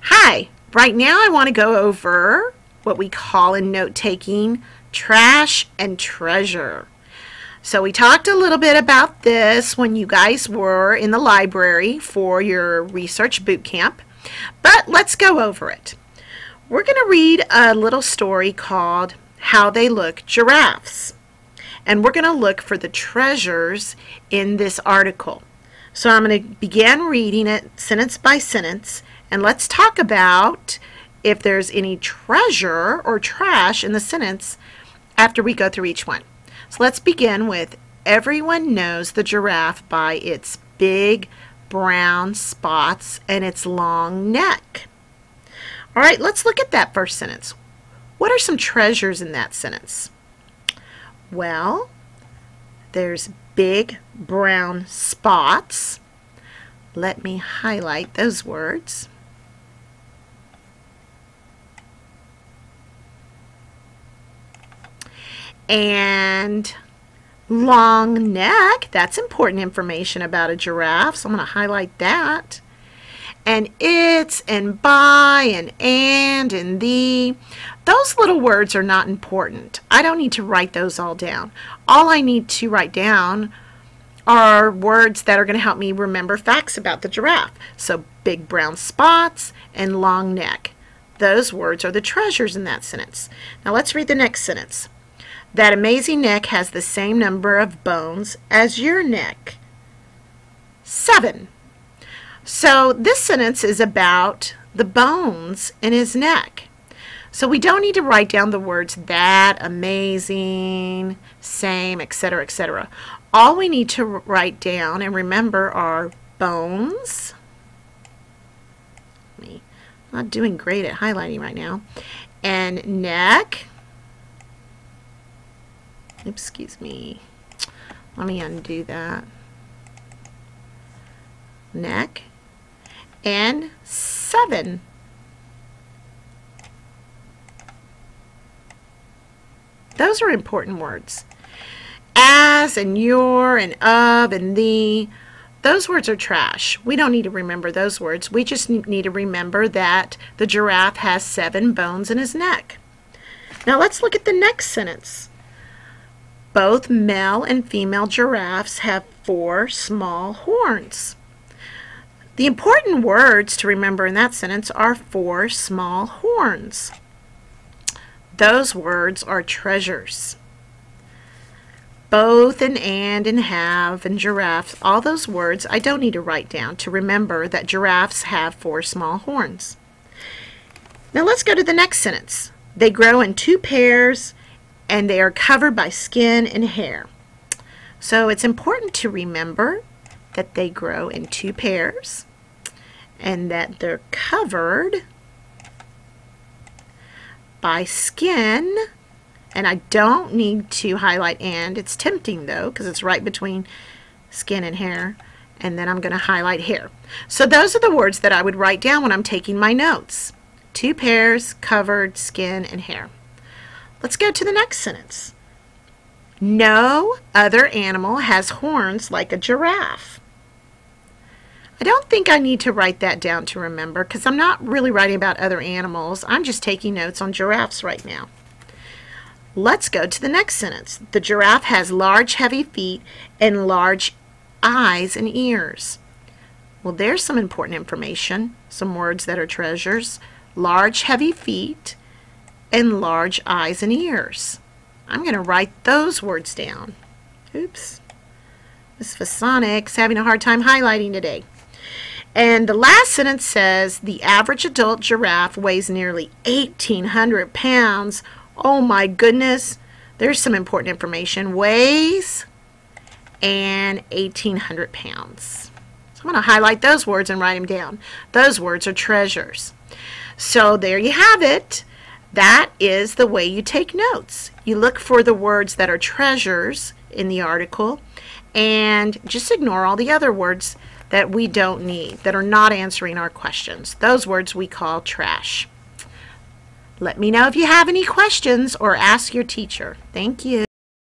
Hi, right now I want to go over what we call in note-taking trash and treasure. So we talked a little bit about this when you guys were in the library for your research boot camp, but let's go over it. We're going to read a little story called How They Look Giraffes, and we're going to look for the treasures in this article. So I'm going to begin reading it sentence by sentence, and let's talk about if there's any treasure or trash in the sentence after we go through each one. So let's begin with, everyone knows the giraffe by its big brown spots and its long neck. All right, let's look at that first sentence. What are some treasures in that sentence? Well, there's big brown spots. Let me highlight those words. And long neck, that's important information about a giraffe, so I'm going to highlight that. And it's and by and the, those little words are not important. I don't need to write those all down. All I need to write down are words that are going to help me remember facts about the giraffe. So big brown spots and long neck. Those words are the treasures in that sentence. Now let's read the next sentence. That amazing neck has the same number of bones as your neck. 7. So this sentence is about the bones in his neck. So we don't need to write down the words that, amazing, same, etc., etc. All we need to write down and remember are bones. I'm not doing great at highlighting right now. And neck. Excuse me. Let me undo that. Neck. And 7. Those are important words. As and your and of and the. Those words are trash. We don't need to remember those words. We just need to remember that the giraffe has 7 bones in his neck. Now let's look at the next sentence. Both male and female giraffes have 4 small horns. The important words to remember in that sentence are 4 small horns. Those words are treasures. Both and have and giraffes, all those words I don't need to write down to remember that giraffes have 4 small horns. Now let's go to the next sentence. They grow in 2 pairs and they are covered by skin and hair. So it's important to remember that they grow in 2 pairs and that they're covered by skin. And I don't need to highlight and. It's tempting though because it's right between skin and hair. And then I'm going to highlight hair. So those are the words that I would write down when I'm taking my notes. 2 pairs, covered, skin, and hair. Let's go to the next sentence. No other animal has horns like a giraffe. I don't think I need to write that down to remember because I'm not really writing about other animals. I'm just taking notes on giraffes right now. Let's go to the next sentence. The giraffe has large, heavy feet and large eyes and ears. Well, there's some important information, some words that are treasures. Large, heavy feet and large eyes and ears. I'm going to write those words down. Oops. Miss Fasonic's having a hard time highlighting today. And the last sentence says, the average adult giraffe weighs nearly 1,800 pounds. Oh my goodness. There's some important information. Weighs and 1,800 pounds. So I'm going to highlight those words and write them down. Those words are treasures. So there you have it. That is the way you take notes. You look for the words that are treasures in the article and just ignore all the other words that we don't need, that are not answering our questions. Those words we call trash. Let me know if you have any questions or ask your teacher. Thank you.